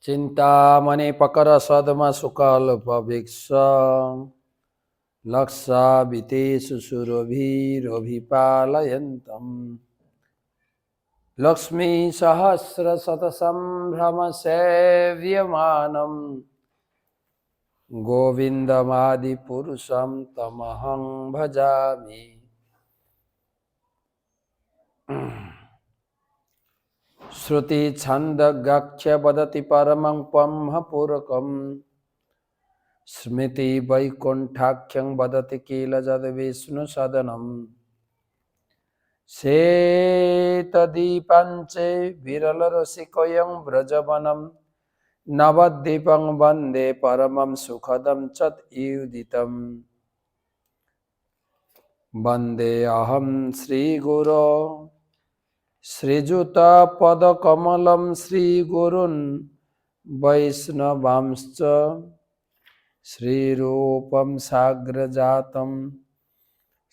चिंतामणि पकर सद्म सुकल्प भिक्ष लक्षावितेषु सुरभिरभिपालयन्तम् लक्ष्मी सहस्र शतसंभ्रम सेव्यमानम् गोविन्दमादिपुरुषं तमहं भजामि। श्रुति छंद गक्ष्य वदति परमं पम्हपूरकम् स्मृति वैकुंठाख्यं वदति किल जद विष्णु सदनम् शेतदीपाञ्चे विरलरसिकयं व्रजवनं नवद्वीपं वन्दे परमं सुखदं चतुदितम् वन्दे अहं श्रीगुरो श्रीयुतपदकमलं श्रीगुरुन् वैष्णवांश्च श्रीरूपं साग्रजातं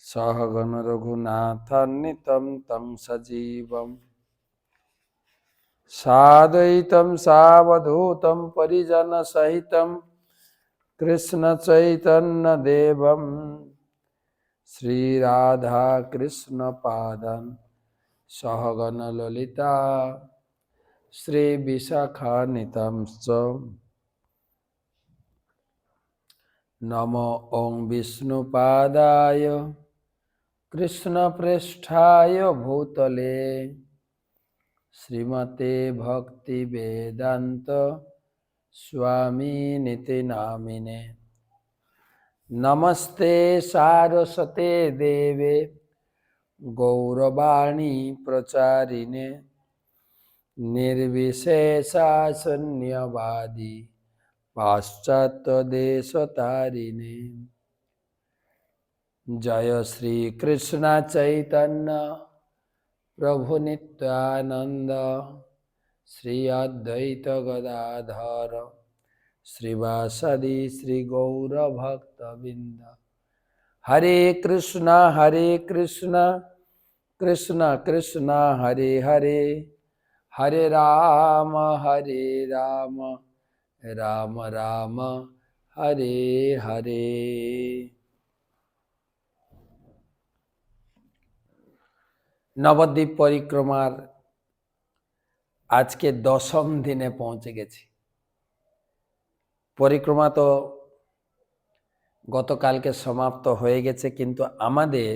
सहगण रघुनाथान्वितं तं सजीवम् साद्वैतं सावधूतं परिजनसहितं कृष्णचैतन्यदेवं श्रीराधाकृष्णपादान् सहगण ललिता श्रीविशाखान्वितांश्च नमो ओं विष्णुपादाय कृष्णप्रेष्ठाय भूतले श्रीमते भक्तिवेदांत स्वामिनिति नामिने। नमस्ते सारस्वते देवे गौरवाणी प्रचारिणे निर्विशेषा शून्यवादी पाश्चात्य देशतारिणे। जय श्री कृष्ण चैतन्य प्रभु नित्यानंद श्री अद्वैत गदाधर श्रीवासदि श्री गौर भक्तबिंद। हरे कृष्णा कृष्ण कृष्ण हरे हरे हरे राम राम राम हरे हरे। नवद्वीप परिक्रमार आज के दशम दिने पहुँचे गेছি। परिक्रमा तो गतकालके समाप्त হয়ে গেছে, কিন্তু আমাদের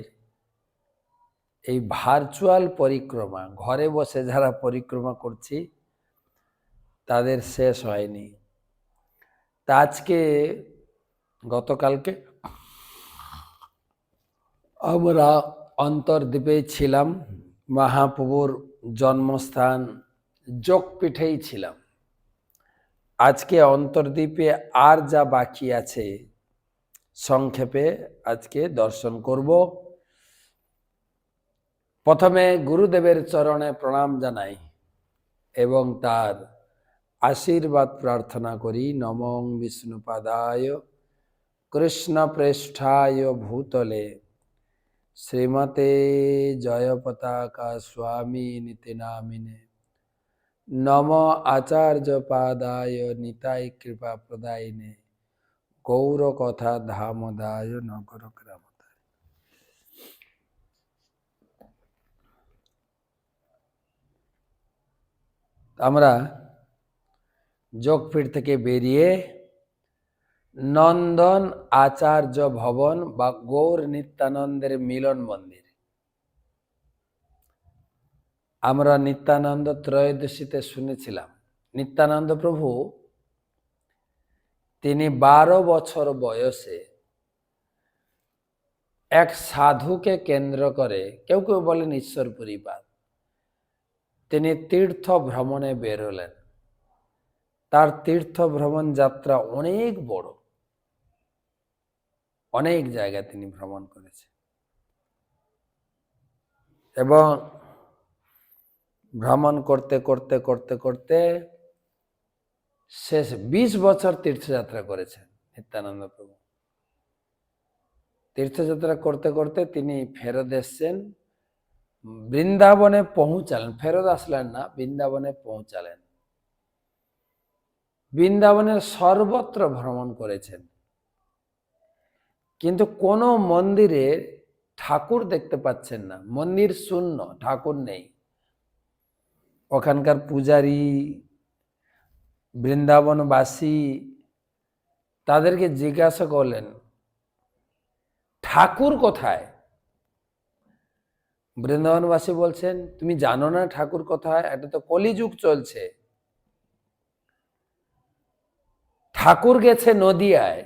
এই ভার্চুয়াল পরিক্রমা ঘরে বসে যারা পরিক্রমা করছি তাদের শেষ হয়নি। তা আজকে গতকালকে আমরা অন্তর্দ্বীপে ছিলাম, মহাপ্রভুর জন্মস্থান যোগপীঠেই ছিলাম। আজকে অন্তর্দ্বীপে আর যা বাকি আছে সংক্ষেপে আজকে দর্শন করব। প্রথমে গুরুদেবের চরণে প্রণাম জানাই এবং তার আশীর্বাদ প্রার্থনা করি। নমঃ বিষ্ণুপাদায় কৃষ্ণপ্রেষ্ঠায় ভূতলে শ্রীমতে জয়পতাকা স্বামিনিতি নামিনে। নম আচার্য পাদায় নিতাই কৃপা প্রদায়িনে গৌর কথা ধামদায় নগর গ্রাম। আমরা যোগপীঠ থেকে বেরিয়ে নন্দন আচার্য ভবন বা গৌর নিত্যানন্দের মিলন মন্দির, আমরা নিত্যানন্দ ত্রয়োদশীতে শুনেছিলাম নিত্যানন্দ প্রভু তিনি 12 বছর বয়সে এক সাধুকে কেন্দ্র করে, কেউ কেউ বলেন ঈশ্বর পরিবার, তিনি তীর্থ ভ্রমণে বেরোলেন। তার তীর্থ ভ্রমণ যাত্রা অনেক বড়, অনেক জায়গা তিনি ভ্রমণ করেছেন এবং ভ্রমণ করতে করতে করতে করতে শেষ 20 বছর তীর্থযাত্রা করেছেন নিত্যানন্দ প্রভু। তীর্থযাত্রা করতে করতে তিনি ফেরত এসছেন, বৃন্দাবনে পৌঁছালেন, ফেরত আসলেন না, বৃন্দাবনে পৌঁছালেন। বৃন্দাবনের সর্বত্র ভ্রমণ করেছেন, কিন্তু কোনো মন্দিরে ঠাকুর দেখতে পাচ্ছেন না। মন্দির শূন্য, ঠাকুর নেই। ওখানকার পূজারী, বৃন্দাবনবাসী তাদেরকে জিজ্ঞাসা করলেন, ঠাকুর কোথায়? বৃন্দাবনবাসী বলছেন, তুমি জানো না ঠাকুর কোথায়? এটা তো কলিযুগ চলছে। ঠাকুর গেছে নদিয়ায়।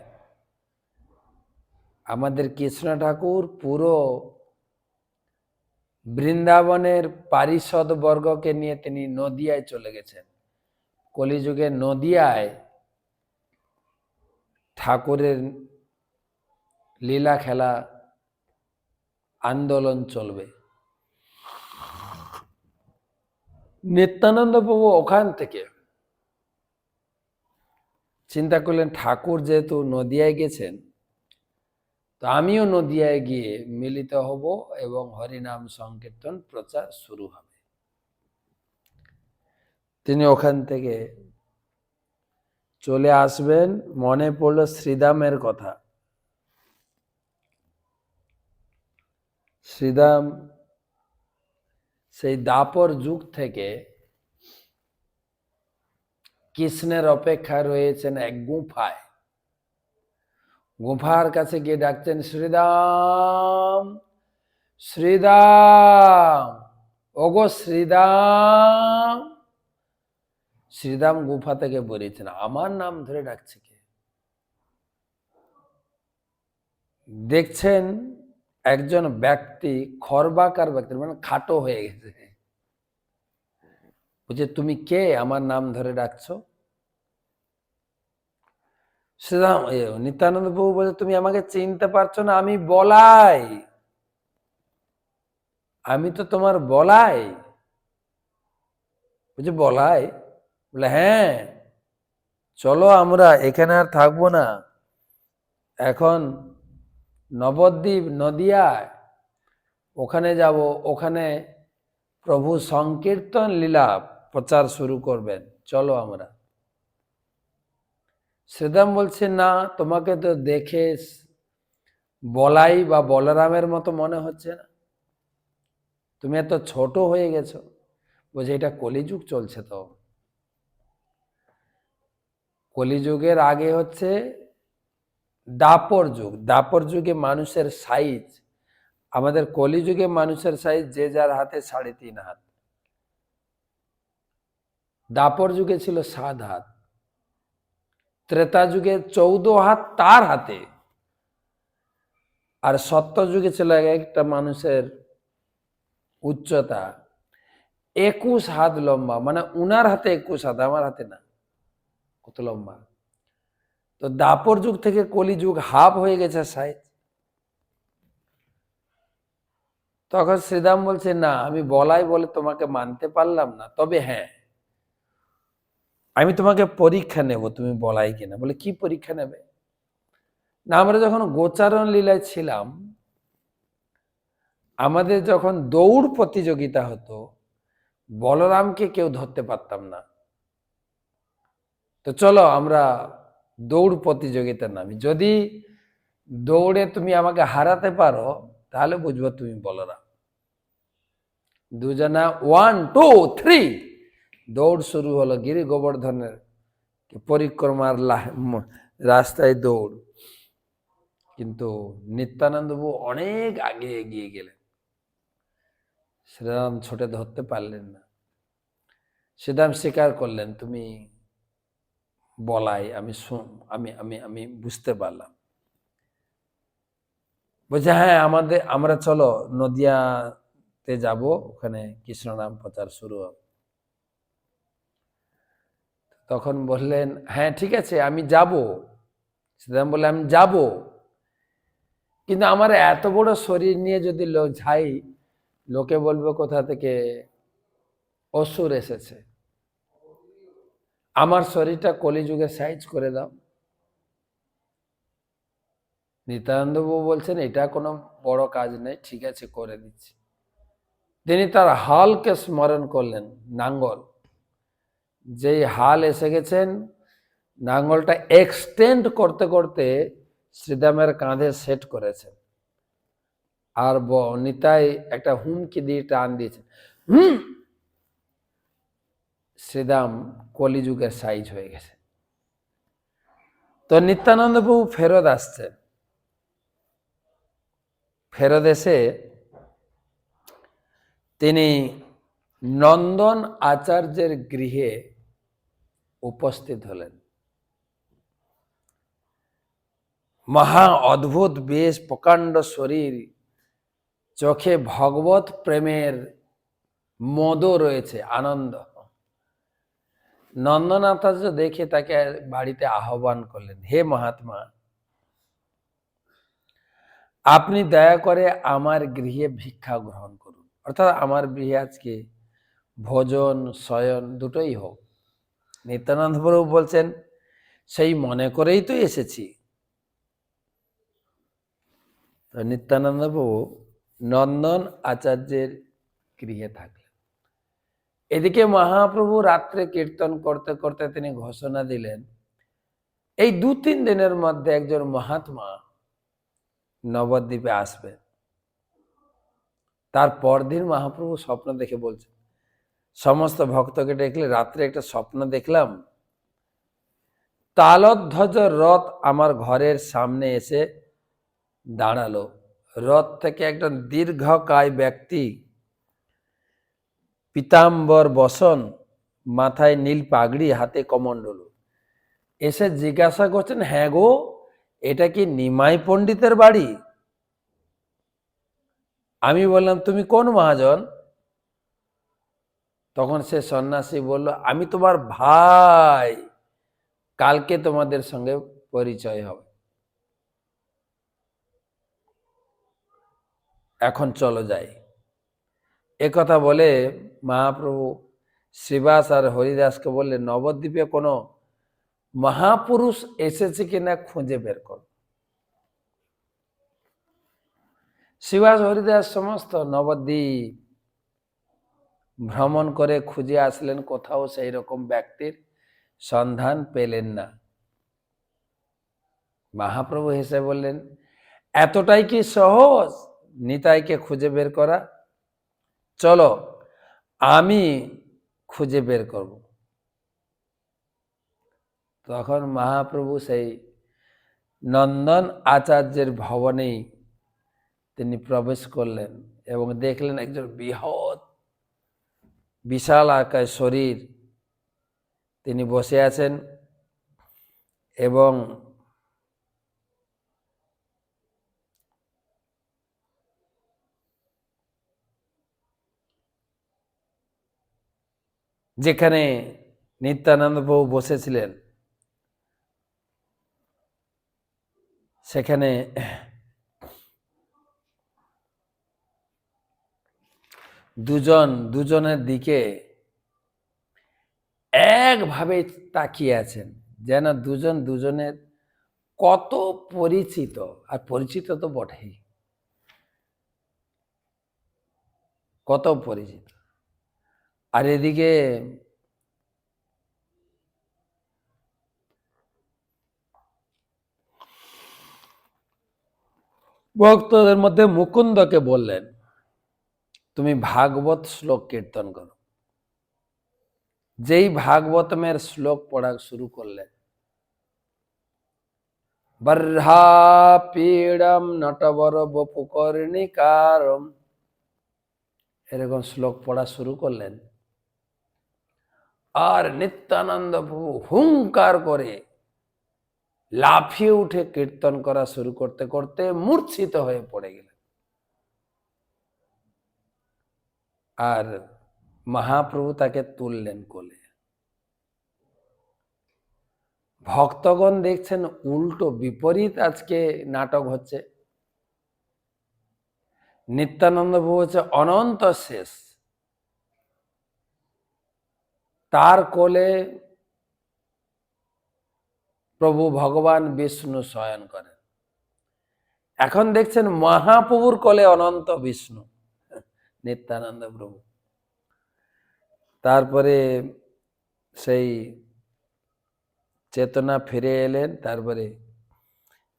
আমাদের কৃষ্ণ ঠাকুর পুরো বৃন্দাবনের পারিষদ বর্গকে নিয়ে তিনি নদিয়ায় চলে গেছেন। কলিযুগে নদিয়ায় ঠাকুরের লীলা খেলা, আন্দোলন চলবে। নিত্যানন্দ প্রভু ওখান থেকে চিন্তা করলেন, ঠাকুর যেহেতু নদিয়ায় গেছেন, তো আমিও নদিয়ায় গিয়ে মিলিত হব এবং হরিনাম সংকীর্তন প্রচার শুরু হবে। তিনি ওখান থেকে চলে আসবেন। মনে পড়ল শ্রীদামের কথা। শ্রীদাম সেই দাপর যুগ থেকে কৃষ্ণের অপেক্ষা রয়েছেন এক গুফায়। গুফার কাছে গিয়ে ডাকছেন, শ্রীদাম, শ্রীদাম, ওগো শ্রীদাম। শ্রীদাম গুফা থেকে বেরিয়েছেন, আমার নাম ধরে ডাকছে কে? দেখছেন একজন ব্যক্তি, খর্বাকার ব্যক্তি, মানে খাটো হয়ে গেছে। বলছে, তুমি কে, আমার নাম ধরে ডাকছো? শ্রীরাম নিত্যানন্দ প্রভু বলছে, তুমি আমাকে চিনতে পারছো না? আমি বলাই, আমি তো তোমার বলাই। বলছে, বলাই? বলে, হ্যাঁ, চলো আমরা এখানে আর থাকবো না, এখন নবদ্বীপ নদিয়ায় ওখানে যাব। ওখানে প্রভু সংকীর্তন লীলা প্রচার শুরু করবেন, চলো আমরা। শ্রীদাম বলছে, না, তোমাকে তো দেখে বলাই বা বলরামের মতো মনে হচ্ছে না, তুমি এত ছোট হয়ে গেছো। বলছে, এটা কলিযুগ চলছে। তো কলিযুগের আগে হচ্ছে দাপর যুগ। দাপর যুগে মানুষের সাইজ, আমাদের কলিযুগে মানুষের সাইজ যে যার হাতে 3.5 হাত। দাপর যুগে ছিল 7 হাত। ত্রেতা যুগে 14 হাত তার হাতে। আর সত্য যুগে ছিল একটা মানুষের উচ্চতা 21 হাত লম্বা, মানে উনার হাতে 21 হাত, আমার হাতে না, কত লম্বা। তো দাপর যুগ থেকে কলিযুগ হাফ হয়ে গেছে সাইজ। তখন শ্রীদাম বলছে, না, আমি বলাই বলে তোমাকে মানতে পারলাম না, তবে হ্যাঁ, আমি তোমাকে পরীক্ষা নেব, তুমি বলাই কিনা। বলে, কি পরীক্ষা নেবে? না, আমরা যখন গোচারণ লীলায় ছিলাম, আমাদের যখন দৌড় প্রতিযোগিতা হতো, বলরামকে কেউ ধরতে পারতাম না, তো চলো আমরা দৌড় প্রতিযোগিতা নামি। যদি দৌড়ে তুমি আমাকে হারাতে পারো, তাহলে বুঝবো তুমি বলরাম। দুজনা 1, 2, 3 দৌড় শুরু হলো। গিরি গোবর্ধনের পরিক্রমার রাস্তায় দৌড়। কিন্তু নিত্যানন্দ প্রভু অনেক আগে এগিয়ে গেলেন, শ্রীরাম ছোটে ধরতে পারলেন না। শ্রীরাম স্বীকার করলেন, তুমি বলাই, আমি আমি আমি আমি বুঝতে পারলাম। বলছে, হ্যাঁ, আমরা চলো নদিয়াতে যাব, ওখানে কৃষ্ণ নাম প্রচার শুরু হবে। তখন বললেন, হ্যাঁ, ঠিক আছে, আমি যাব। শ্রীরাম বললে, আমি যাব, কিন্তু আমার এত বড় শরীর নিয়ে যদি যাই, লোকে বলবে কোথা থেকে অসুর এসেছে। আমার শরীরটা কলিযুগে সাইজ করে দাও। নিত্যানন্দ বাবু বলছেন, এটা কোনো বড় কাজ নেই, ঠিক আছে, করে দিচ্ছি। তিনি তার হালকে স্মরণ করলেন, নাঙ্গল, যেই হাল এসে গেছেন, নাঙ্গলটা এক্সটেন্ড করতে করতে শ্রীদামের কাঁধে সেট করেছেন, আর নিতাই একটা হুমকি দিয়ে টান দিয়েছেন। শ্রীদাম কলিযুগের সাইজ হয়ে গেছে। তো নিত্যানন্দ প্রভু ফেরত আসছেন, ফেরত এসে তিনি নন্দন আচার্যের গৃহে উপস্থিত হলেন। মহা অদ্ভুত বেশ, প্রকাণ্ড শরীর, চোখে ভগবত প্রেমের মদও রয়েছে, আনন্দ। নন্দন আচার্য দেখে তাকে বাড়িতে আহ্বান করলেন, হে মহাত্মা, আপনি দয়া করে আমার গৃহে ভিক্ষা গ্রহণ করুন। অর্থাৎ আমার গৃহে আজকে ভোজন শয়ন দুটোই হোক। নিত্যানন্দ প্রভু বলছেন, সেই মনে করেই তো এসেছি। তো নিত্যানন্দ প্রভু নন্দন আচার্যের গৃহে থাকলেন। এদিকে মহাপ্রভু রাত্রে কীর্তন করতে করতে তিনি ঘোষণা দিলেন, এই 2-3 দিনের মধ্যে একজন মহাত্মা নবদ্বীপে আসবে। তার পরদিন মহাপ্রভু স্বপ্ন দেখে বলছেন, সমস্ত ভক্তকে ডেকলে, রাত্রে একটা স্বপ্ন দেখলাম, তালধ্বজ রথ আমার ঘরের সামনে এসে দাঁড়ালো। রথ থেকে একজন দীর্ঘকায় ব্যক্তি, পীতাম্বর বসন, মাথায় নীল পাগড়ি, হাতে কমণ্ডলু, এসে জিজ্ঞাসা করছেন, হ্যাঁ গো, এটা কি নিমাই পণ্ডিতের বাড়ি? আমি বললাম, তুমি কোন মহাজন? তখন সে সন্ন্যাসী বলল, আমি তোমার ভাই, কালকে তোমাদের সঙ্গে পরিচয় হবে, এখন চলো যাই। একথা বলে মহাপ্রভু শ্রীবাস আর হরিদাসকে বললেন, নবদ্বীপে কোনো মহাপুরুষ এসেছে কিনা খুঁজে বের কর। শ্রীবাস হরিদাস সমস্ত নবদ্বীপ ভ্রমণ করে খুঁজে আসলেন, কোথাও সেই রকম ব্যক্তির সন্ধান পেলেন না। মহাপ্রভু হেসে বললেন, এতটাই কি সহজ নিতাইকে খুঁজে বের করা? চলো, আমি খুঁজে বের করব। তখন মহাপ্রভু সেই নন্দন আচার্যের ভবনেই তিনি প্রবেশ করলেন এবং দেখলেন একজন বৃহৎ বিশাল আকার শরীর, তিনি বসে আছেন এবং যেখানে নিত্যানন্দ প্রভু বসেছিলেন সেখানে দুজনের দিকে একভাবে তাকিয়ে আছেন, যেন দুজনের কত পরিচিত। আর পরিচিত তো বটেই, কত পরিচিত। আর এদিকে ভক্তদের মধ্যে মুকুন্দকে বললেন, তুমি ভাগবত শ্লোক কীর্তন করো। যেই ভাগবতমের শ্লোক পড়া শুরু করলেন, বর্হাপীড়ম নটবর বপুকর্ণিকারম, এরকম শ্লোক পড়া শুরু করলেন। আর নিত্যানন্দ প্রভু হুঙ্কার করে লাফিয়ে উঠে কীর্তন করা শুরু করতে করতে মূর্ছিত হয়ে পড়ে গেলেন। আর মহাপ্রভু তাকে তুললেন কোলে। ভক্তগণ দেখছেন উল্টো বিপরীত আজকে নাটক হচ্ছে। নিত্যানন্দ প্রভু হচ্ছে অনন্ত শেষ, তার কোলে প্রভু ভগবান বিষ্ণু শয়ন করেন। এখন দেখছেন মহাপ্রভুর কোলে অনন্ত বিষ্ণু, নিত্যানন্দ প্রভু। তারপরে সেই চেতনা ফিরে এলেন, তারপরে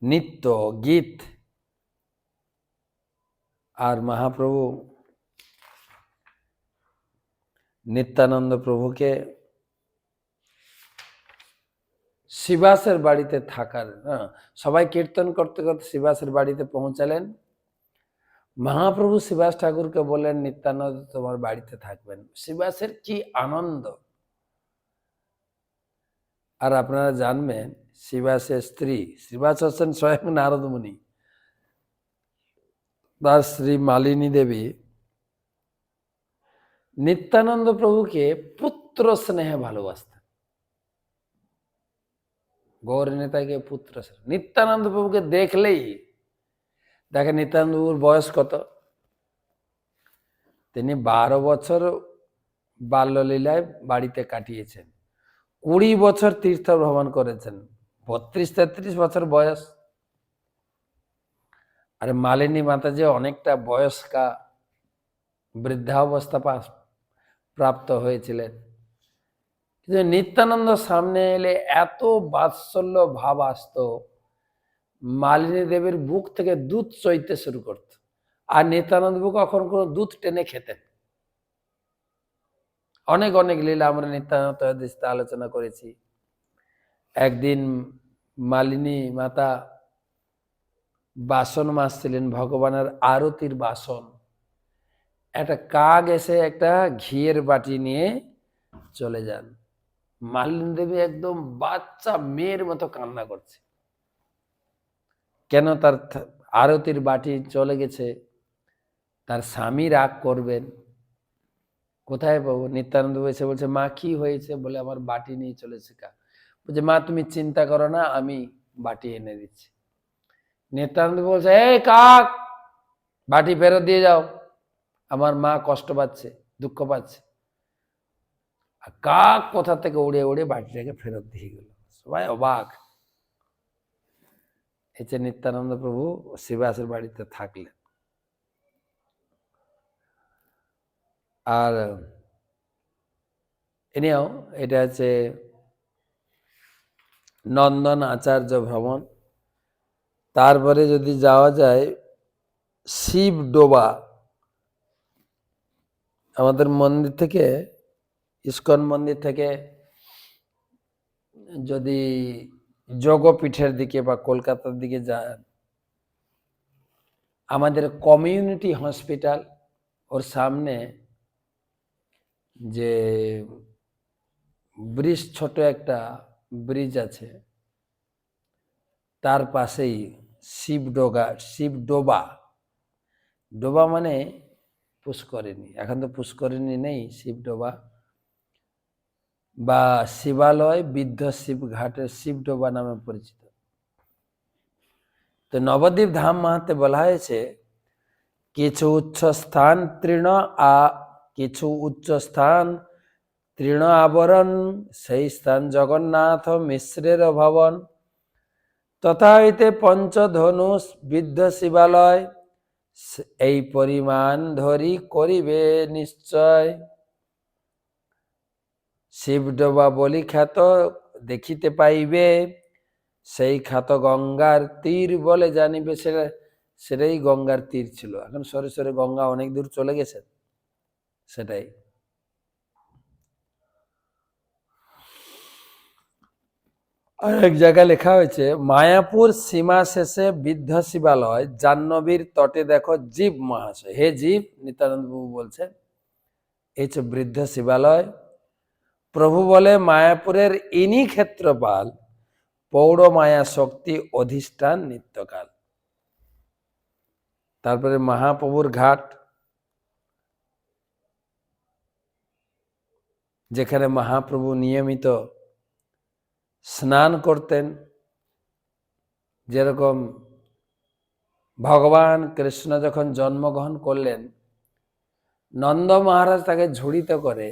নৃত্য গীত, আর মহাপ্রভু নিত্যানন্দ প্রভুকে শিবাসের বাড়িতে থাকার, সবাই কীর্তন করতে করতে শিবাসের বাড়িতে পৌঁছালেন। মহাপ্রভু শিবাস ঠাকুরকে বললেন, নিত্যানন্দ তোমার বাড়িতে থাকবেন। শিবাসের কি আনন্দ! আর আপনারা জানবেন, শিবাসের স্ত্রী, শিবাস হচ্ছেন স্বয়ং নারদ মুনি, তার শ্রী মালিনী দেবী নিত্যানন্দ প্রভুকে পুত্র স্নেহে ভালোবাসতেন। গৌর নেতাকে পুত্র স্নেহ, নিত্যানন্দ প্রভুকে দেখলেই, দেখেন নিত্যানন্দ প্রভুর বয়স কত? তিনি 12 বছর বাল্যলীলায় বাড়িতে কাটিয়েছেন, 20 বছর তীর্থ ভ্রমণ করেছেন, 32-33 বছর বয়স। আর মালিনী মাতা যে অনেকটা বয়স্কা, বৃদ্ধাবস্থা প্রাপ্ত হয়েছিলেন, কিন্তু নিত্যানন্দ সামনে এলে এত বাৎসল্য ভাব আসত, মালিনী দেবীর বুক থেকে দুধ চইতে শুরু করত। আর নিত্যানন্দ বাবু কখন কোনো দুধ টেনে খেতেন। অনেক অনেক লীলা আমরা নিত্যানন্দ আলোচনা করেছি। একদিন মালিনী মাতা বাসন মাজছিলেন, ভগবানের আরতির বাসন, একটা কাক এসে একটা ঘিয়ের বাটি নিয়ে চলে যান। মালিনী দেবী একদম বাচ্চা মেয়ের মতো কান্না করছে, কেন? তার আরতির বাটি চলে গেছে, তার স্বামী রাগ করবেন, কোথায় পাবো? নিত্যানন্দ এসে বলছে, মা কি হয়েছে? বলে, আমার বাটি নিয়ে চলেছে কাক। বলছে, মা তুমি চিন্তা করো না, আমি বাটি এনে দিচ্ছি। নিত্যানন্দ বলছে, এই কাক, বাটি ফেরত দিয়ে যাও, আমার মা কষ্ট পাচ্ছে, দুঃখ পাচ্ছে। আর কাক কোথা থেকে উড়ে উড়ে বাটিটাকে ফেরত দিয়ে গেল। সবাই অবাক। এতে নিত্যানন্দ প্রভু শিবাসের বাড়িতে থাকলেন। আর এনেও এটা হচ্ছে নন্দন আচার্য ভ্রমণ। তারপরে যদি যাওয়া যায় শিব ডোবা, আমাদের মন্দির থেকে, ইস্কন মন্দির থেকে যদি যোগপীঠের দিকে বা কলকাতার দিকে যান, আমাদের কমিউনিটি হসপিটাল, ওর সামনে যে ব্রিজ, ছোট একটা ব্রিজ আছে, তার পাশেই শিবডোবা। ডোবা মানে পুষ্করিণী, এখন তো পুষ্করিণী নেই, শিবডোবা বা শিবালয় বৃদ্ধ শিবঘাটের শিবডোবা নামে পরিচিত। তো নবদ্বীপ ধাম মাহাত্ম্যে বলা হয়েছে, কিছু উচ্চ স্থান তৃণ আবরণ, সেই স্থান জগন্নাথ মিশ্রের ভবন, তথা হইতে পঞ্চধনুষ বৃদ্ধ শিবালয়, এই পরিমাণ ধরি করিবে নিশ্চয়। শিবডোবা বলি খ্যাত দেখিতে পাইবে, সেই খ্যাত গঙ্গার তীর বলে জানিবে। সেটাই গঙ্গার তীর ছিল, এখন সরে সরে গঙ্গা অনেক দূর চলে গেছে, সেটাই। আর এক জায়গায় লেখা হয়েছে, মায়াপুর সীমা শেষে বৃদ্ধ শিবালয়, জাহ্নবীর তটে দেখো জীব মহাশয়। হে জীব, নিত্যানন্দ প্রভু বলছেন, এই হচ্ছে বৃদ্ধ শিবালয়। প্রভু বলে, মায়াপুরের ইনি ক্ষেত্রপাল, পৌড় মায়া শক্তি অধিষ্ঠান নিত্যকাল। তারপরে মহাপ্রভুর ঘাট, যেখানে মহাপ্রভু নিয়মিত স্নান করতেন। যেরকম ভগবান কৃষ্ণ যখন জন্মগ্রহণ করলেন, নন্দ মহারাজ তাকে ঝুড়িতে করে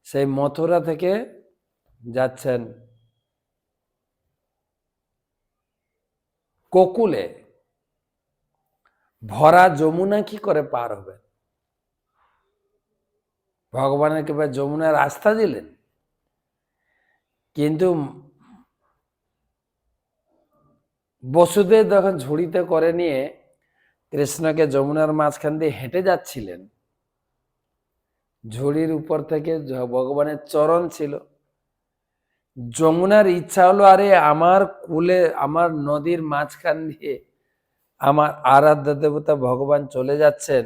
সেই মথুরা থেকে যাচ্ছেন কোকুলে, ভরা যমুনা কি করে পার হবে? ভগবানের কৃপায় যমুনা রাস্তা দিলেন, কিন্তু বসুদেব যখন ঝুড়িতে করে নিয়ে কৃষ্ণকে যমুনার মাঝখান দিয়ে হেঁটে যাচ্ছিলেন, ঝুড়ির উপর থেকে ভগবানের চরণ ছিল। যমুনার ইচ্ছা হলো, আরে আমার কুলে, আমার নদীর মাঝখান দিয়ে আমার আরাধ্য দেবতা ভগবান চলে যাচ্ছেন,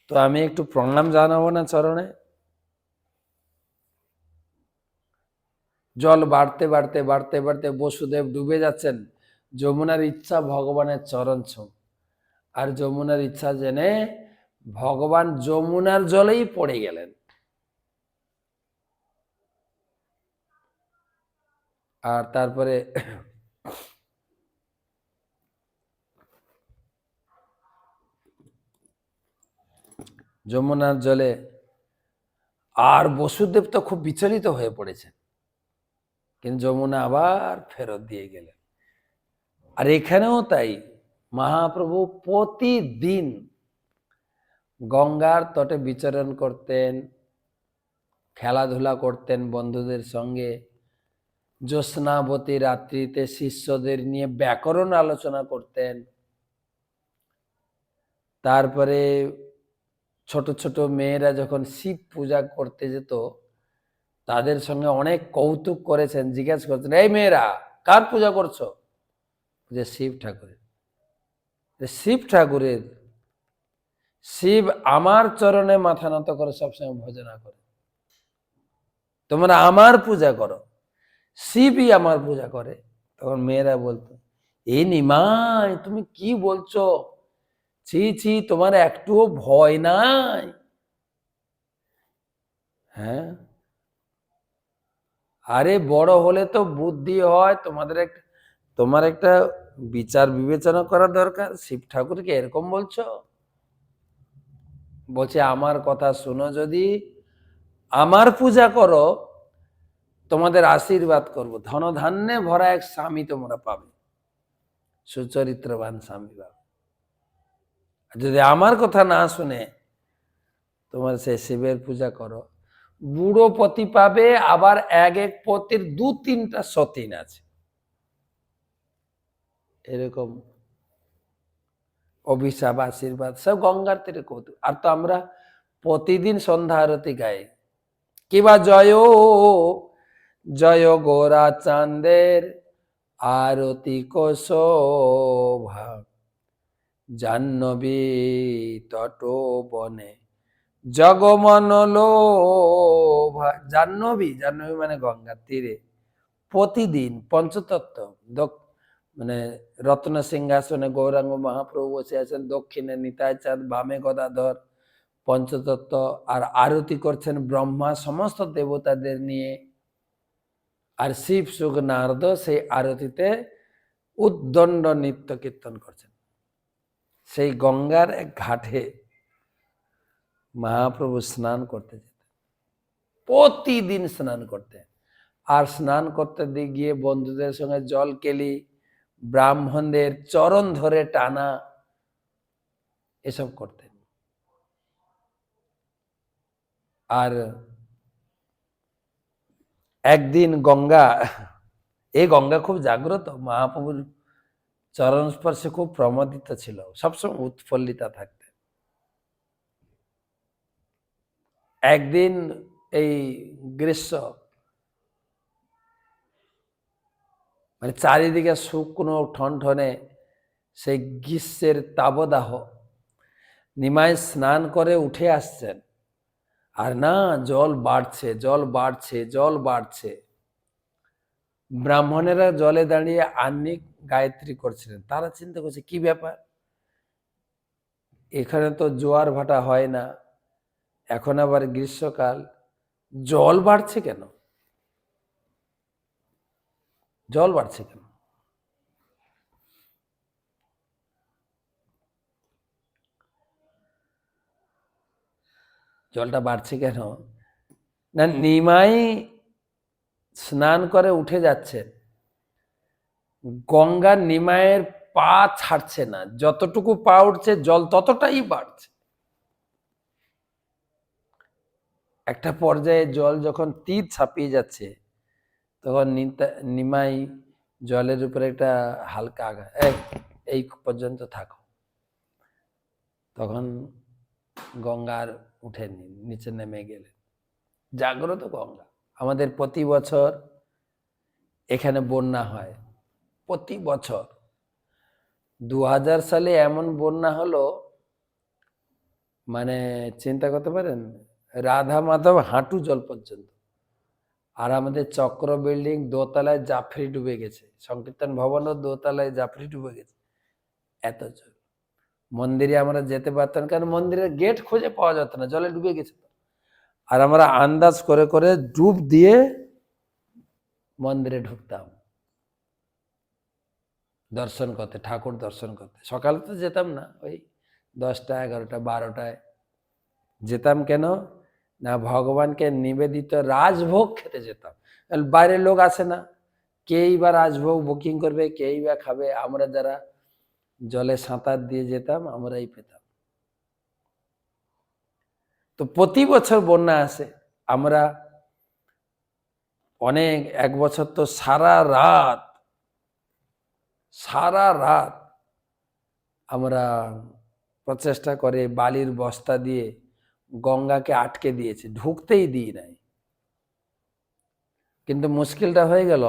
তো আমি একটু প্রণাম জানাবো না চরণে। জল বাড়তে বাড়তে বাড়তে বাড়তে বসুদেব ডুবে যাচ্ছেন, যমুনার ইচ্ছা ভগবানের চরণ ছোঁয়। আর যমুনার ইচ্ছা জেনে ভগবান যমুনার জলেই পড়ে গেলেন। আর তারপরে যমুনার জলে, আর বসুদেব তো খুব বিচলিত হয়ে পড়েছেন, কিন্তু যমুনা আবার ফেরত দিয়ে গেলেন। আর এখানেও তাই, মহাপ্রভু প্রতিদিন গঙ্গার তটে বিচরণ করতেন, খেলাধুলা করতেন বন্ধুদের সঙ্গে, জ্যোৎস্নাবতী রাত্রিতে শিষ্যদের নিয়ে ব্যাকরণ আলোচনা করতেন। তারপরে ছোট ছোট মেয়েরা যখন শিব পূজা করতে যেত, তাদের সঙ্গে অনেক কৌতুক করেছেন, জিজ্ঞাসা করতেন, এই মেয়েরা কার পূজা করছো? যে শিব ঠাকুরের। শিব ঠাকুরের। শিব আমার চরণে মাথা নত করে সবসময় ভজনা করে, তোমরা আমার পূজা করো, শিবই আমার পূজা করে। তখন মেয়েরা বলতো, এই নিমাই তুমি কি বলছো, ছি ছি, তোমার একটুও ভয় নাই? হ্যাঁ, আরে বড় হলে তো বুদ্ধি হয়, তোমার একটা বিচার বিবেচনা করা দরকার। শিব ঠাকুরকে এরকম বলছো? বলছে, আমার কথা শুনো, যদি আমার পূজা করো তোমাদের আশীর্বাদ করব, ধনধান্যে ভরা এক স্বামী তোমরা পাবে, সুচরিত্রবান স্বামী পাবে। যদি আমার কথা না শুনে তোমার সে শিবের পূজা করো, বুড়ো পতি পাবে, আবার এক এক পতির 2-3টা সতীন আছে, এরকম অভিশাপ আশীর্বাদ সব গঙ্গার তীরে কৌতুক। আর তো আমরা প্রতিদিন সন্ধ্যা আরতি গাই, কিবা জয় জয় গোরা চাঁদের আরতি কোশোভা, জাহ্নবী তট বনে জগমন লোভা। জাহ্নবী, জাহ্নবী মানে গঙ্গার তীরে প্রতিদিন পঞ্চতত্ত্ব, মানে রত্ন সিংহাসনে গৌরাঙ্গ মহাপ্রভু বসে আছেন, দক্ষিণে নিতাই চাঁদ, বামে গদাধর, পঞ্চতত্ত্ব, আর আরতি করছেন ব্রহ্মা সমস্ত দেবতাদের নিয়ে। আর শিব সুখ নারদ সেই আরতিতে উদ্দণ্ড নৃত্য কীর্তন করছেন। সেই গঙ্গার এক ঘাটে মহাপ্রভু স্নান করতে যেতেন, প্রতিদিন স্নান করতেন। আর স্নান করতে গিয়ে বন্ধুদের সঙ্গে জল কেলি, ব্রাহ্মণদের চরণ ধরে টানা, এসব করতেন। আর একদিন গঙ্গা, এই গঙ্গা খুব জাগ্রত, মহাপ্রভুর চরণ স্পর্শে খুব প্রমোদিত ছিল, সবসময় উৎফুল্লিতা থাকতেন। একদিন এই গ্রীষ্ম, মানে চারিদিকে শুকনো ঠনঠনে সেই গ্রীষ্মের তাবদাহ, নিমাই স্নান করে উঠে আসছেন, আর না, জল বাড়ছে, জল বাড়ছে, জল বাড়ছে। ব্রাহ্মণেরা জলে দাঁড়িয়ে আহ্নিক গায়ত্রী করছিলেন। তারা চিন্তা করছে, কি ব্যাপার, এখানে তো জোয়ার ভাটা হয় না, এখন আবার গ্রীষ্মকাল, জল বাড়ছে কেন, জল বাড়ছে কেন? জলটা বাড়ছে কেন না, নিমাই স্নান করে উঠে যাচ্ছেন, গঙ্গার নিমাইয়ের পা ছাড়ছে না, যতটুকু পা উঠছে জল ততটাই বাড়ছে। একটা পর্যায়ে জল যখন তীর ছাপিয়ে যাচ্ছে, তখন নিমাই জলের উপরে একটা হালকা আঘাত, এই পর্যন্ত থাকো। তখন গঙ্গার উঠেনি, নিচে নেমে গেলেন। জাগ্রত গঙ্গা। আমাদের প্রতি বছর এখানে বন্যা হয়, প্রতি বছর। 2000 সালে এমন বন্যা হলো, মানে চিন্তা করতে পারেন, রাধা মাধব হাঁটু জল পর্যন্ত। আর আমাদের চক্র বিল্ডিং দোতলায় জাফরি ডুবে গেছে, সংকীর্তন ভবনও দোতলায় জাফরি ডুবে গেছে, এত জল। মন্দিরে আমরা যেতে পারতাম, কারণ মন্দিরের গেট খুঁজে পাওয়া যেত না, জলে ডুবে গেছে। আর আমরা আন্দাজ করে করে ডুব দিয়ে মন্দিরে ঢুকতাম দর্শন করতে, ঠাকুর দর্শন করতে। সকালে তো যেতাম না, ওই 10টা 11টা 12টায় যেতাম। কেন না, ভগবানকে নিবেদিত রাজভোগ খেতে যেতাম। বাইরের লোক আসে না, কেই বা রাজভোগ বুকিং করবে, কেই বা খাবে। আমরা যারা জলে সাঁতার দিয়ে যেতাম, আমরাই পেতাম। তো প্রতি বছর বন্যা আসে। আমরা অনেক, এক বছর তো সারা রাত আমরা প্রচেষ্টা করে বালির বস্তা দিয়ে গঙ্গাকে আটকে দিয়েছি, ঢুকতেই দিই নাই। কিন্তু মুশকিলটা হয়ে গেল,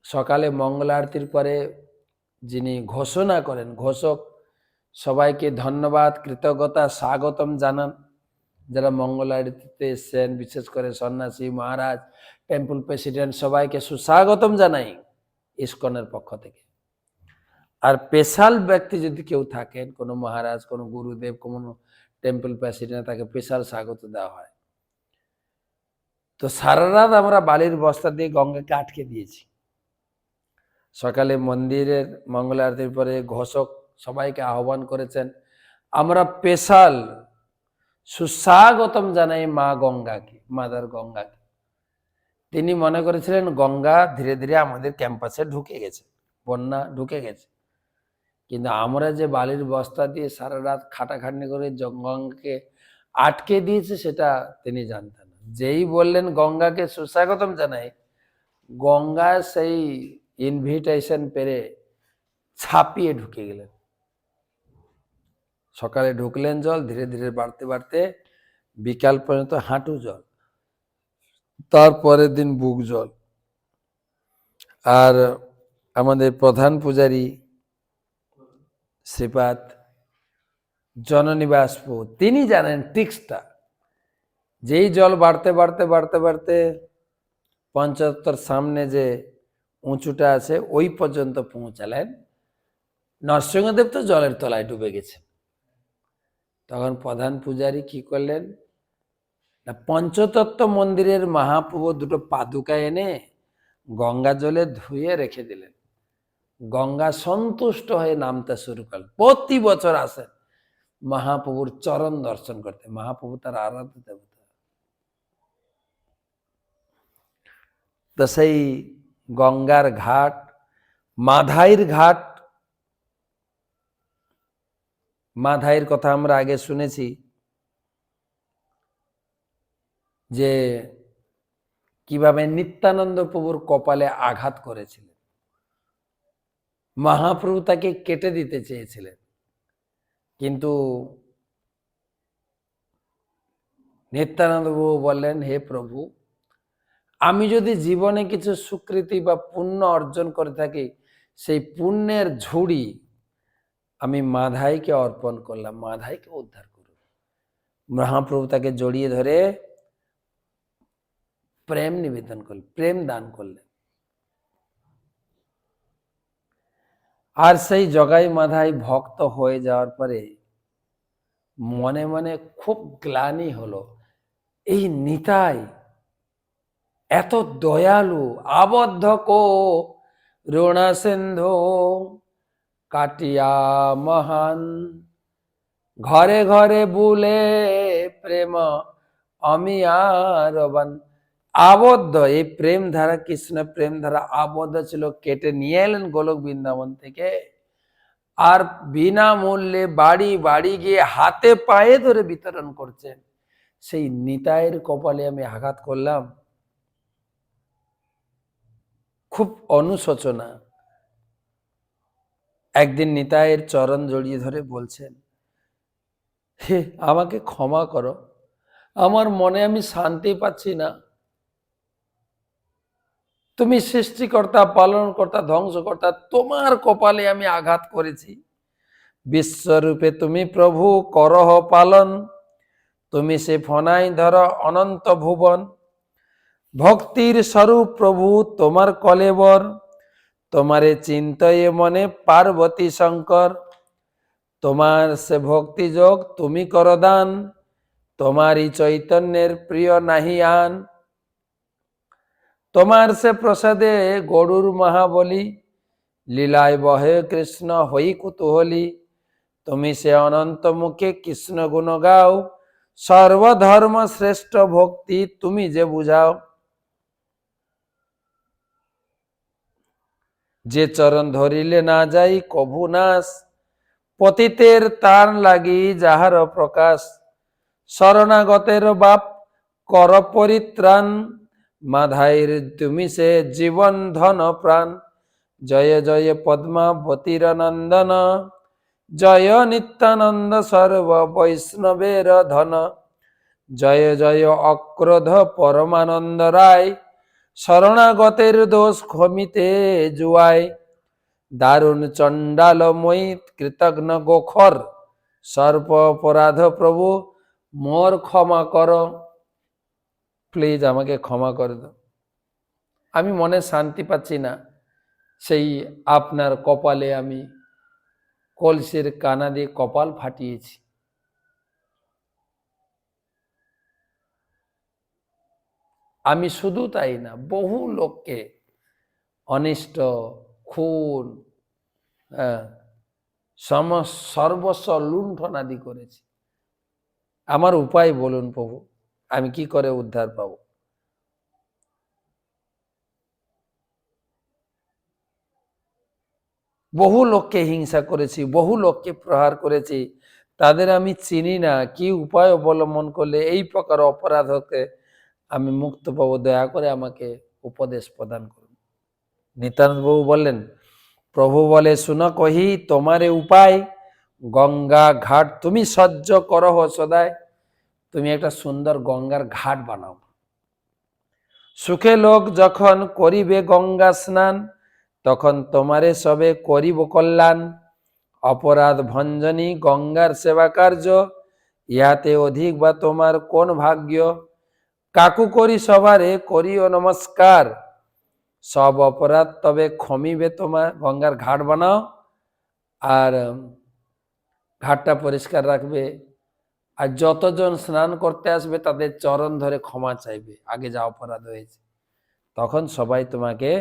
সকালে মঙ্গল আরতির পরে যিনি ঘোষণা করেন, ঘোষক সবাইকে ধন্যবাদ, কৃতজ্ঞতা, স্বাগতম জানান। যারা মঙ্গল আরতিতে এসছেন, বিশেষ করে সন্ন্যাসী, মহারাজ, টেম্পল প্রেসিডেন্ট, সবাইকে সুস্বাগতম জানাই ইসকনের পক্ষ থেকে। আর স্পেশাল ব্যক্তি যদি কেউ থাকেন, কোনো মহারাজ, কোনো গুরুদেব, কোনো টেম্পল প্রেসিডেন্ট, তাকে স্পেশাল স্বাগত দেওয়া হয়। তো সারা রাত আমরা বালির বস্তা দিয়ে গঙ্গাকে আটকে দিয়েছি। সকালে মন্দিরের মঙ্গল আরতির পরে ঘোষক সবাইকে আহ্বান করেছেন। আমরা স্পেশাল সুস্বাগতম জানাই মা গঙ্গাকে, মাদার গঙ্গাকে। তিনি মনে করেছিলেন গঙ্গা ধীরে ধীরে আমাদের ক্যাম্পাসে ঢুকে গেছে, বন্যা ঢুকে গেছে। কিন্তু আমরা যে বালির বস্তা দিয়ে সারা রাত খাটাখাটনি করে গঙ্গাকে আটকে দিয়েছে, সেটা তিনি জানতেন না। যেই বললেন গঙ্গাকে সুস্বাগতম জানাই, গঙ্গা সেই ইনভিটেশন পেরে ছাপিয়ে ঢুকে গেলেন। সকালে ঢুকলেন জল, ধীরে ধীরে বাড়তে বাড়তে বিকাল পর্যন্ত হাঁটু জল, তারপরের দিন বুক জল। আর আমাদের প্রধান পূজারী শ্রীপাদ জননিবাসপু, তিনি জানেন টিক্সটা। যেই জল বাড়তে বাড়তে বাড়তে বাড়তে পঞ্চত্তর সামনে যে উঁচুটা আছে, ওই পর্যন্ত পৌঁছালেন। নরসিংহদেব তো জলের তলায় ডুবে গেছেন। তখন প্রধান পূজারী কি করলেন না, পঞ্চতত্ত্ব মন্দিরের মহাপ্রভু দুটো পাদুকা এনে গঙ্গা জলে ধুয়ে রেখে দিলেন। গঙ্গা সন্তুষ্ট হয়ে নামতে শুরু করলেন। প্রতি বছর আসেন মহাপ্রভুর চরণ দর্শন করতে। মহাপ্রভু তার আরাধ্য দেবতা। তো সেই গঙ্গার ঘাট, মাধাইর ঘাট, মাধাইর কথা আমরা আগে শুনেছি যে কিভাবে নিত্যানন্দ প্রভুর কপালে আঘাত করেছিলেন। মহাপ্রভু তাকে কেটে দিতে চেয়েছিলেন, কিন্তু নিত্যানন্দ প্রভু বললেন, হে প্রভু, আমি যদি জীবনে কিছু স্বীকৃতি বা পুণ্য অর্জন করে থাকি, সেই পুণ্যের ঝুড়ি আমি মাধাইকে অর্পণ করলাম, মাধাইকে উদ্ধার করুন। মহাপ্রভু তাকে জড়িয়ে ধরে প্রেম নিবেদন করলেন, প্রেম দান করলেন। আর সেই জগাই মাধাই ভক্ত হয়ে যাওয়ার পরে মনে মনে খুব গ্লানি হলো, এই নিতাই এত দয়ালু, আবদ্ধ কো রোণা সিন্ধু কাটিয়া মহান, ঘরে ঘরে বুলে প্রেম অমিয়ারবান। আবদ্ধ এই প্রেম ধারা, কৃষ্ণ প্রেম ধারা আবদ্ধ ছিল, কেটে নিয়ে এলেন গোলক বৃন্দাবন থেকে। আর বিনামূল্যে বাড়ি বাড়ি গিয়ে হাতে পায়ে ধরে বিতরণ করছেন। সেই নিতাইয়ের কপালে আমি আঘাত করলাম। খুব অনুশোচনা। একদিন নিতাইয়ের চরণ জড়িয়ে ধরে বলছেন, হে আমাকে ক্ষমা করো, আমার মনে আমি শান্তি পাচ্ছি না। তুমি সৃষ্টিকর্তা, পালনকর্তা, ধ্বংসকর্তা, তোমার কপালে আমি আঘাত করেছি। বিশ্বরূপে তুমি প্রভু, করহ পালন, তুমি সে ফনাই ধর অনন্ত ভুবন। ভক্তির স্বরূপ প্রভু তোমার কলেবর, তোমারে চিন্তয়ে মনে পার্বতী শঙ্কর। তোমার সে ভক্তি যোগ তুমি করদান, তোমারই চৈতন্যের প্রিয় নাহি আন। তোমার সে প্রসাদে গরুর মহাবলী, লীলায় বহে কৃষ্ণ হই কুতূহলী। তুমি সে অনন্ত মুখে কৃষ্ণ গুণ গাও, সর্বধর্ম শ্রেষ্ঠ ভক্তি তুমি যে বুঝাও। যে চরণ ধরিলে না যাই কভু নাশ, পতিতের তার লাগি যাহার প্রকাশ। শরণাগতের বাপ কর পরিত্রাণ, মাধাইর তুমি সে জীবন ধন প্রাণ। জয় জয় পদ্মাবতীর নন্দন, জয় নিত্যানন্দ সর্ব বৈষ্ণবের ধন। জয় জয় অক্রোধ পরমানন্দ রায়, শরণাগতের দোষ ক্ষমিতে জুয়ায়। দারুণ চণ্ডালময়ী কৃতঘ্ন গোখর, সর্ব অপরাধ প্রভু মোর ক্ষমা কর। প্লিজ আমাকে ক্ষমা করে দাও, আমি মনে শান্তি পাচ্ছি না। সেই আপনার কপালে আমি কলসির কানা দিয়ে কপাল ফাটিয়েছি। আমি শুধু তাই না, বহু লোককে অনিষ্ট, খুন, সর্বস্ব লুণ্ঠনাদি করেছি। আমার উপায় বলুন প্রভু, আমি কি করে উদ্ধার পাবো? বহু লোককে হিংসা করেছি, বহু লোককে প্রহার করেছি, তাদের আমি চিনি না। কি উপায় অবলম্বন করলে এই প্রকার অপরাধ হতে আমি মুক্ত পাবো? দয়া করে আমাকে উপদেশ প্রদান করুন। নিত্যানন্দ বাবু বললেন, প্রভু বলে শুনো কহি তোমারে উপায়, গঙ্গা ঘাট তুমি সহ্য করহ সদায়। তুমি একটা সুন্দর গঙ্গার ঘাট বানাও। সুখে লোক যখন করিবে গঙ্গা স্নান, তখন তোমারে সবে করিব কল্যাণ। অপরাধ ভঞ্জনী গঙ্গার সেবা কার্য, ইহাতে অধিক বা তোমার কোন ভাগ্য। কাকু করি সবারে করিও নমস্কার, সব অপরাধ তবে ক্ষমিবে তোমার। গঙ্গার ঘাট বানাও আর ঘাটটা পরিষ্কার রাখবে, আর যতজন স্নান করতে আসবে তাদের চরণ ধরে ক্ষমা চাইবে, আগে যা অপরাধ হয়েছে, তখন সবাই তোমাকে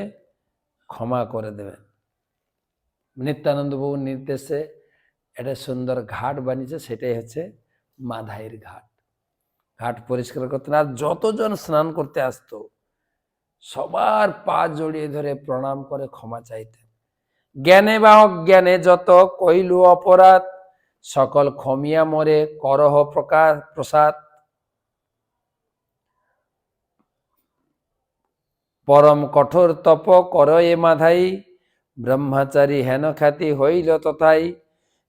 ক্ষমা করে দেবেন। নিত্যানন্দ বাবুর নির্দেশে একটা সুন্দর ঘাট বানিয়েছে, সেটাই হচ্ছে মাধাইয়ের ঘাট। ঘাট পরিষ্কার করতেন, আর যতজন স্নান করতে আসতো সবার পা জড়িয়ে ধরে প্রণাম করে ক্ষমা চাইতেন। জ্ঞানে বা অজ্ঞানে যত কইলু অপরাধ, সকল ক্ষমিয়া মরে করহ প্রকাশ প্রসাদ। পরম কঠোর তপ কর এ মাধাই, ব্রহ্মচারী হেন খ্যাতি হইল তথাই।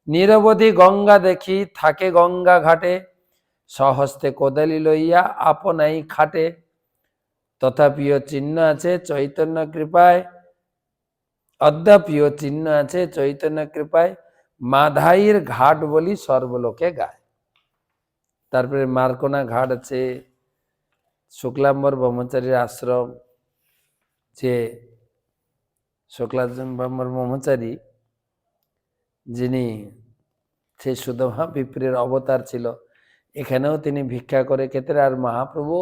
নিরবধি গঙ্গা দেখি থাকে গঙ্গা ঘাটে, সহস্তে কোদালি লইয়া আপনাই খাটে। তথাপিও চিহ্ন আছে চৈতন্য কৃপায়, অদ্যাপিও চিহ্ন আছে চৈতন্য কৃপায়। মাধাইয়ের ঘাট বলি সর্বলোকে গায়। তারপরে মার্কোনা ঘাট আছে, শুক্লাম্বর ব্রহ্মচারীর আশ্রম, যে শুক্লাম্বর ব্রহ্মচারী যিনি সেই সুধমা বিপ্রের অবতার ছিল, এখানেও তিনি ভিক্ষা করে খেতেন। আর মহাপ্রভু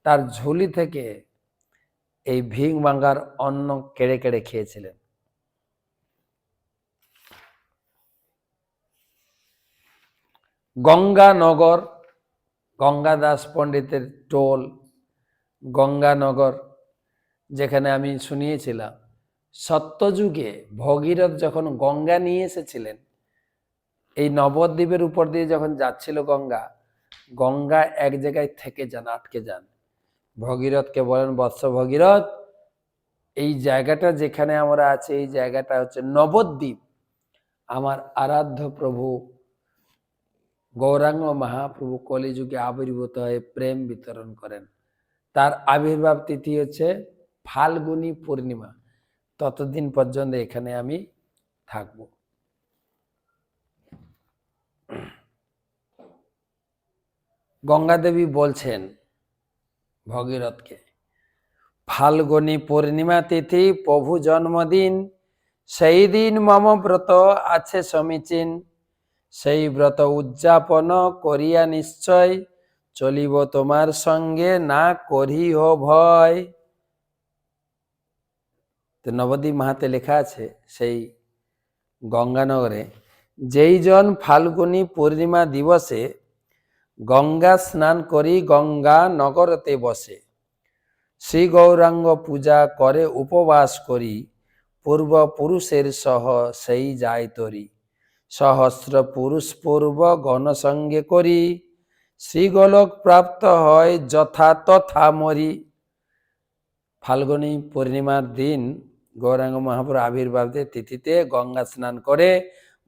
তার ঝুলি থেকে এই ভিং ভাঙার অন্ন কেড়ে কেড়ে খেয়েছিলেন। গঙ্গানগর, গঙ্গাদাস পণ্ডিতের টোল গঙ্গানগর, যেখানে আমি শুনিয়েছিলাম সত্যযুগে ভগীরথ যখন গঙ্গা নিয়ে এসেছিলেন, এই নবদ্বীপের উপর দিয়ে যখন যাচ্ছিল গঙ্গা, গঙ্গা এক জায়গায় থেকে যান, আটকে যান। ভগীরথকে বলেন, বৎস ভগীরথ, এই জায়গাটা যেখানে আমরা আছি, এই জায়গাটা হচ্ছে নবদ্বীপ। আমার আরাধ্য প্রভু গৌরাঙ্গ মহাপ্রভু কলিযুগে আবির্ভূত হয়ে প্রেম বিতরণ করেন। তার আবির্ভাব তিথি হচ্ছে ফাল্গুনী পূর্ণিমা। ততদিন পর্যন্ত এখানে আমি থাকব। গঙ্গা দেবী বলছেন ভগীরথকে, ফাল্গুনী পূর্ণিমা তিথি প্রভু জন্মদিন, সেই দিন মম ব্রত আছে সমীচীন, সেই ব্রত উদযাপন করিয়া নিশ্চয়, চলিব তোমার সঙ্গে না করিহ ভয়। তো নবদ্বীপ মাহাতে লেখা আছে সেই গঙ্গানগরে, যেই জন ফাল্গুনী পূর্ণিমা দিবসে গঙ্গা স্নান করি গঙ্গা নগরতে বসে, শ্রী গৌরাঙ্গ পূজা করে উপবাস করি, পূর্বপুরুষের সহ সেই যায় তরি, সহস্র পুরুষ পূর্ব গণসঙ্গে করি, শ্রীগোলক প্রাপ্ত হয় যথা তথা মরি। ফাল্গুনী পূর্ণিমার দিন গৌরাঙ্গ মহাপ্রভু আবির্ভাবের তিথিতে গঙ্গা স্নান করে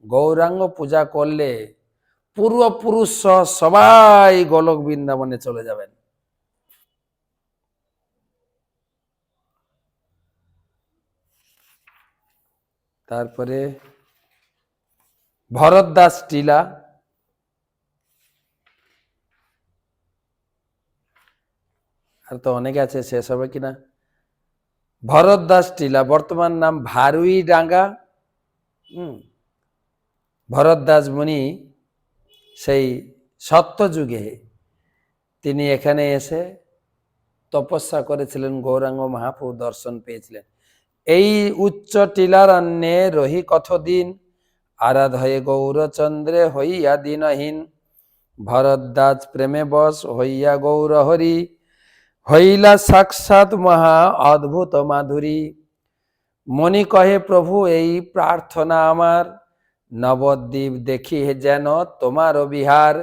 গৌরাঙ্গ পূজা করলে পূর্বপুরুষ সহ সবাই গোলক বৃন্দাবনে চলে যাবেন। তারপরে ভরতদাস টিলা, আর তো অনেকে আছে, শেষ হবে কিনা। ভরতদাস টিলা বর্তমান নাম ভারুই ডাঙ্গা। ভরতদাস মুনি সেই সত্যযুগে তিনি এখানে এসে তপস্যা করেছিলেন, গৌরাঙ্গ মহাপ্রভু দর্শন পেয়েছিলেন। এই উচ্চ টিলারণ্যে রহি কতদিন, আরাধ হয়ে গৌরচন্দ্রে হইয়া দিনহীন, ভরদ্বাজ প্রেমে বশ হইয়া গৌর হরি, হইলা সাক্ষাৎ মহা অদ্ভুত মাধুরী। মনি কহে প্রভু এই প্রার্থনা আমার, নবদ্বীপ দেখি যেন তোমার বিহার,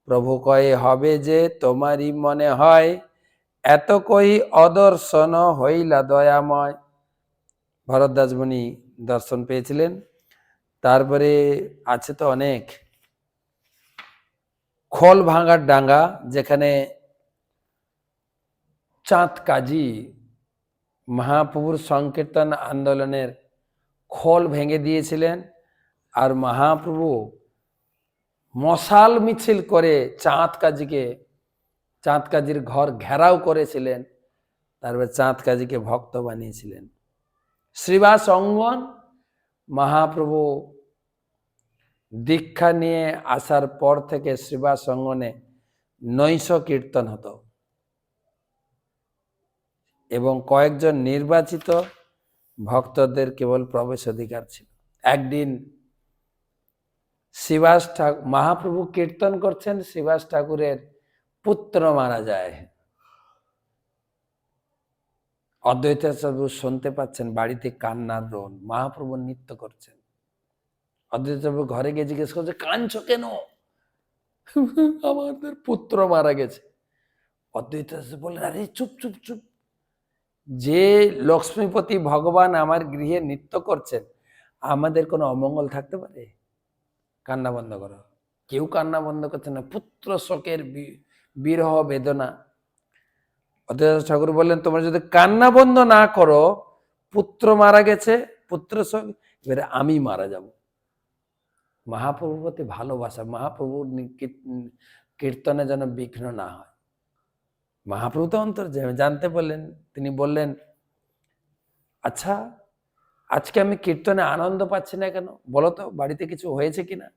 প্রভু কয়ে হবে যে তোমারই মনে হয়, এত কই অদর্শন হইলা দয়াময়। ভরদ্বাজ মুনি দর্শন পেয়েছিলেন। তারপরে আছে তো অনেক, খোল ভাঙার ডাঙ্গা, যেখানে চাঁদ কাজী মহাপ্রভুর সংকীর্তন আন্দোলনের খোল ভেঙে দিয়েছিলেন, আর মহাপ্রভু মশাল মিছিল করে চাঁদ কাজীর ঘর ঘেরাও করেছিলেন, তারপর চাঁদ কাজীকে ভক্ত বানিয়েছিলেন। শ্রীবাস অঙ্গন, মহাপ্রভু দীক্ষা নিয়ে আসার পর থেকে শ্রীবাস অঙ্গনে নৈশ কীর্তন হতো এবং কয়েকজন নির্বাচিত ভক্তদের কেবল প্রবেশ অধিকার ছিল। একদিন শ্রীবাস ঠাকুর, মহাপ্রভু কীর্তন করছেন, শ্রীবাস ঠাকুরের পুত্র মারা যায়। অদ্বৈতাচার্য শুনতে পাচ্ছেন বাড়িতে কান্নার রোল, মহাপ্রভু নৃত্য করছেন। অদ্বৈতাচার্য ঘরে গিয়ে জিজ্ঞেস করছে, কাঁদছো কেন? আমাদের পুত্র মারা গেছে। অদ্বৈতাচার্য বললেন, আরে চুপ চুপ চুপ, যে লক্ষ্মীপতি ভগবান আমার গৃহে নৃত্য করছেন, আমাদের কোনো অমঙ্গল থাকতে পারে? কান্না বন্ধ করো। কেউ কান্না বন্ধ করছে না, পুত্র শোকের বিরহ বেদনা। অদ্বৈত ঠাকুর বললেন, তোমরা যদি কান্না বন্ধ না করো, পুত্র মারা গেছে, পুত্র শোক, এবারে আমি মারা যাব। মহাপ্রভুর প্রতি ভালোবাসা, মহাপ্রভুর কীর্তনে যেন বিঘ্ন না হয়। মহাপ্রভু তো অন্তর জানতে বললেন, তিনি বললেন, আচ্ছা আজকে আমি কীর্তনে আনন্দ পাচ্ছি না কেন, বলো তো বাড়িতে কিছু হয়েছে কিনা?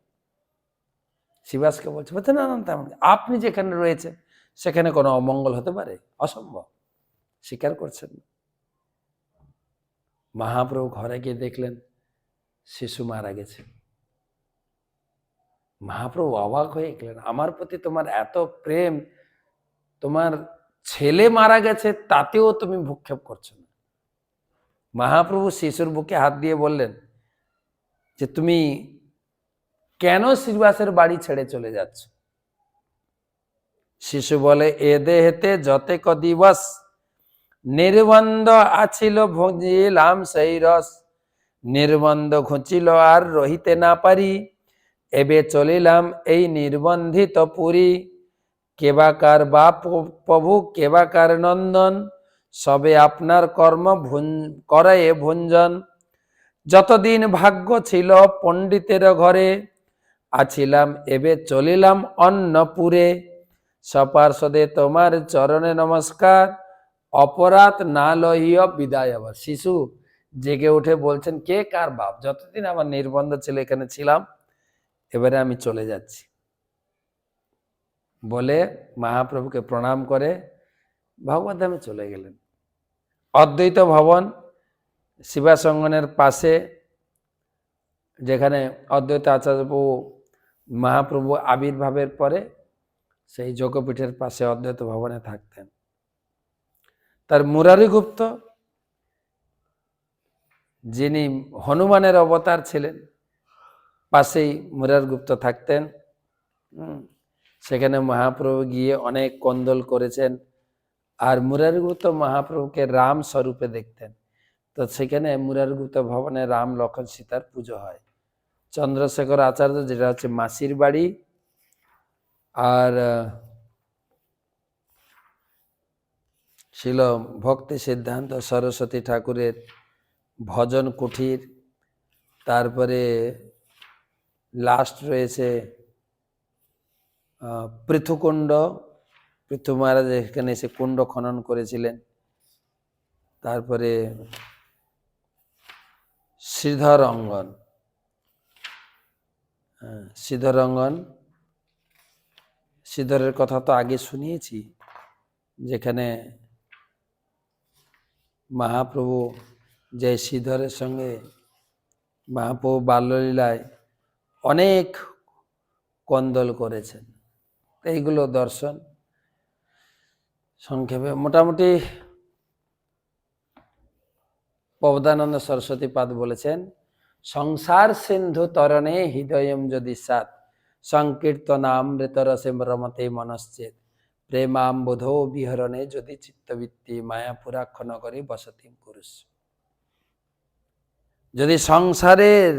শিবাসকে বলছে না, আপনি যেখানে রয়েছে সেখানে কোনো অমঙ্গল হতে পারে? অসম্ভব, স্বীকার করছেন। মহাপ্রভু ঘরে গিয়ে দেখলেন শিশু মারা গেছে। মহাপ্রভু অবাক হয়ে গেলেন, আমার প্রতি তোমার এত প্রেম, তোমার ছেলে মারা গেছে তাতেও তুমি ভূক্ষেপ করছো না। মহাপ্রভু শিশুর বুকে হাত দিয়ে বললেন যে তুমি কেন শ্রীবাসের বাড়ি ছেড়ে চলে যাচ্ছ? শিশু বলে, এ দেহেতে যতেক দিবস নির্বন্ধ আছিল ভজিলাম সেই রস, নির্বন্ধ ঘুচিল আর রহিতে না পারি, এবে চলিলাম এই নির্বন্ধিত পুরী, কেবাকার বাপ প্রভু কেবাকার নন্দন, সবে আপনার কর্ম করায়ে ভঞ্জন, যতদিন ভাগ্য ছিল পণ্ডিতের ঘরে, আছিলাম এবে চলিলাম অন্নপুরে, সপার্শ্বদে তোমার চরণে নমস্কার, অপরাধ না লহিয় বিদায়। আবার শিশু জেগে উঠে বলছেন, কে কার বাপ, যতদিন আমার নির্বন্ধ ছিল এখানে ছিলাম, এবারে আমি চলে যাচ্ছি বলে মহাপ্রভুকে প্রণাম করে ভগবত ধামে চলে গেলেন। অদ্বৈত ভবন শিবাসঙ্গনের পাশে, যেখানে অদ্বৈত আচার্যপ্রভু মহাপ্রভু আবির্ভাবের পরে সেই যোগপীঠের পাশে অদ্বৈত ভবনে থাকতেন। তার মুরারি গুপ্ত, যিনি হনুমানের অবতার ছিলেন, পাশেই মুরারি গুপ্ত থাকতেন। সেখানে মহাপ্রভু গিয়ে অনেক কন্দল করেছেন, আর মুরারি গুপ্ত মহাপ্রভুকে রাম স্বরূপে দেখতেন। তো সেখানে মুরারি গুপ্ত ভবনে রাম লক্ষণ সীতার পুজো হয়। চন্দ্রশেখর আচার্য, যেটা হচ্ছে মাসির বাড়ি, আর ছিল ভক্তি সিদ্ধান্ত সরস্বতী ঠাকুরের ভজন কুঠির, তারপরে লাস্ট রয়েছে পৃথুকুণ্ড, পৃথু মহারাজ এখানে এসে কুণ্ড খনন করেছিলেন। তারপরে শ্রীধর অঙ্গন, শ্রীধর অঙ্গন, শ্রীধরের কথা তো আগে শুনিয়েছি, যেখানে মহাপ্রভু যে শ্রীধরের সঙ্গে মহাপ্রভু বাল্যলীলায় অনেক কন্দল করেছেন। এইগুলো দর্শন সংক্ষেপে। মোটামুটি প্রবোধানন্দ সরস্বতী পাদ বলেছেন, সংসার সিন্ধু তরণে হৃদয়ম যদি সাত, সংকীর্তনামৃত রসে রমতে মনশ্চেত, প্রেমাম্বোধো বিহরণে যদি চিত্তবৃত্তি, মায়াপুরাক্ষ নগরে বসতি পুরুষ। যদি সংসারের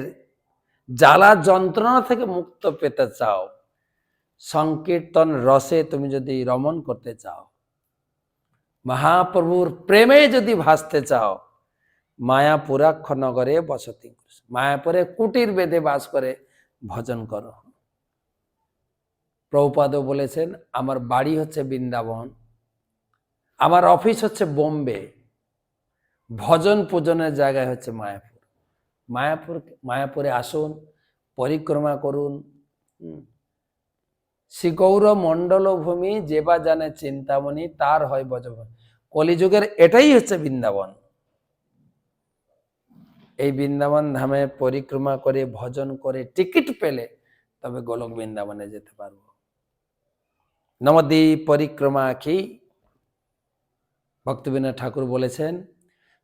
জ্বালা যন্ত্রণা থেকে মুক্ত পেতে চাও, সংকীর্তন রসে তুমি যদি রমণ করতে চাও, মহাপ্রভুর প্রেমে যদি ভাসতে চাও, মায়াপুরাক্ষ নগরে বসতি, মায়াপুরে কুটির বেঁধে বাস করে ভজন করো। প্রভুপাদও বলেছেন, আমার বাড়ি হচ্ছে বৃন্দাবন, আমার অফিস হচ্ছে বোম্বে, ভজন পূজনের জায়গায় হচ্ছে মায়াপুর। মায়াপুরে আসুন, পরিক্রমা করুন। শ্রী গৌর মণ্ডল ভূমি, যে বা জানে চিন্তামণি, তার হয় বজবন। কলিযুগের এটাই হচ্ছে বৃন্দাবন। এই বৃন্দাবন ধামে পরিক্রমা করে ভজন করে টিকিট পেলে তবে গোলক বৃন্দাবনে যেতে পারবো। নবদ্বীপ পরিক্রমা কি? ভক্তবিনোদ ঠাকুর বলেছেন,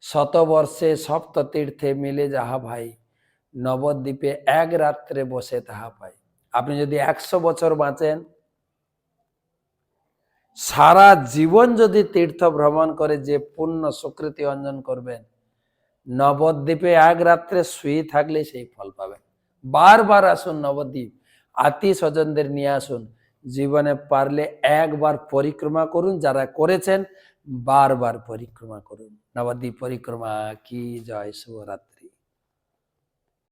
শতবর্ষে সপ্ত তীর্থে মিলে যাহা ভাই, নবদ্বীপে এক রাত্রে বসে তাহা পাই। আপনি যদি 100 বছর বাঁচেন, সারা জীবন যদি তীর্থ ভ্রমণ করে যে পুণ্য সুকৃতি অর্জন করবেন, নবদ্বীপে এক রাত্রে শুয়ে থাকলে সেই ফল পাবেন। বারবার আসুন নবদ্বীপ, আত্মীয় স্বজনদের নিয়ে আসুন। জীবনে পারলে একবার পরিক্রমা করুন, যারা করেছেন বারবার পরিক্রমা করুন। নবদ্বীপ পরিক্রমা কি জয়। শুভরাত্রি।